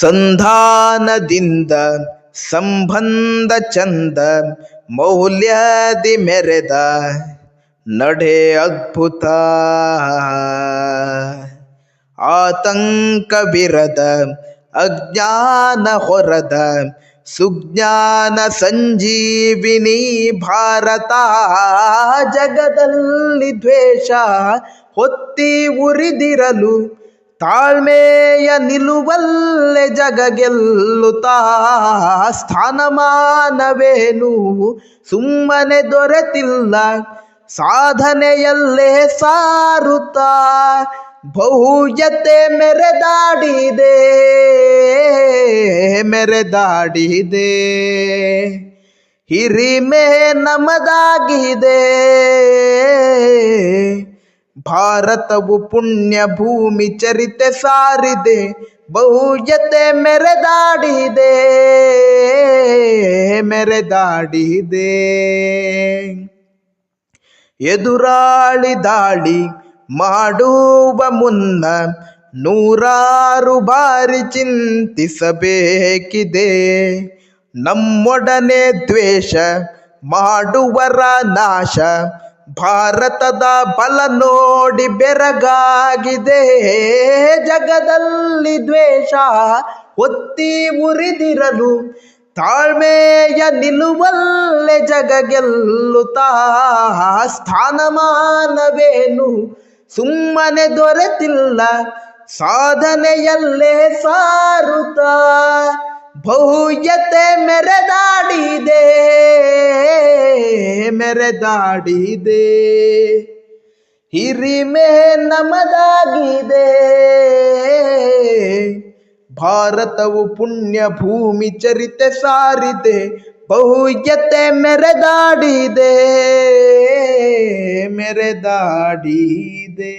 ಸಂಧಾನದಿಂದ ಸಂಬಂಧ ಚಂದ ಮೌಲ್ಯದಿ ಮೆರೆದ ನಡೆ ಅದ್ಭುತ. ಆತಂಕವಿರದ ಅಜ್ಞಾನ ಹೊರದ ಸುಜ್ಞಾನ ಸಂಜೀವಿನಿ ಭಾರತ. ಜಗದಲ್ಲಿ ದ್ವೇಷ ಹೊತ್ತಿ ಉರಿದಿರಲು ತಾಳ್ಮೆಯ ನಿಲುವಲ್ಲೆ ಜಗ ಗೆಲ್ಲುತ್ತಾ. ಸ್ಥಾನಮಾನವೇನು ಸುಮ್ಮನೆ ದೊರೆತಿಲ್ಲ, ಸಾಧನೆಯಲ್ಲೇ ಸಾರುತ್ತಾ ಬಹುಯತೆ ಮೆರೆದಾಡಿದೆ ಮೆರೆದಾಡಿದೆ. ಹಿರಿಮೆ ನಮದಾಗಿದೆ, ಭಾರತವು ಪುಣ್ಯ ಭೂಮಿ ಚರಿತೆ ಸಾರಿದೆ ಬಹುಯತೆ ಮೆರೆದಾಡಿದೆ ಮೆರೆದಾಡಿದೆ. ಎದುರಾಳಿ ದಾಳಿ ಮಾಡುವ ಮುನ್ನ ನೂರಾರು ಬಾರಿ ಚಿಂತಿಸಬೇಕಿದೆ. ನಮ್ಮೊಡನೆ ದ್ವೇಷ ಮಾಡುವರ ನಾಶ ಭಾರತದ ಬಲ ನೋಡಿ ಬೆರಗಾಗಿದೆ. ಜಗದಲ್ಲಿ ದ್ವೇಷ ಒತ್ತಿ ಉರಿದಿರಲು ತಾಳ್ಮೆಯ ನಿಲುವಲ್ಲೆ ಜಗ ಗೆಲ್ಲುತ್ತಾ. ಸ್ಥಾನಮಾನವೇನು ಸುಮ್ಮನೆ ದೊರೆತಿಲ್ಲ, ಸಾಧನೆಯಲ್ಲೇ ಸಾರುತ್ತಾ ಬಹುಯತೆ ಮೆರೆದಾಡಿದೆ ಮೆರೆದಾಡಿದೆ. ಹಿರಿಮೆ ನಮದಾಗಿದೆ, ಭಾರತವು ಪುಣ್ಯ ಭೂಮಿ ಚರಿತೆ ಸಾರಿದೆ ಬಹುಯತೆ ಮೆರೆದಾಡಿದೆ ಮೆರೆದಾಡಿದೆ.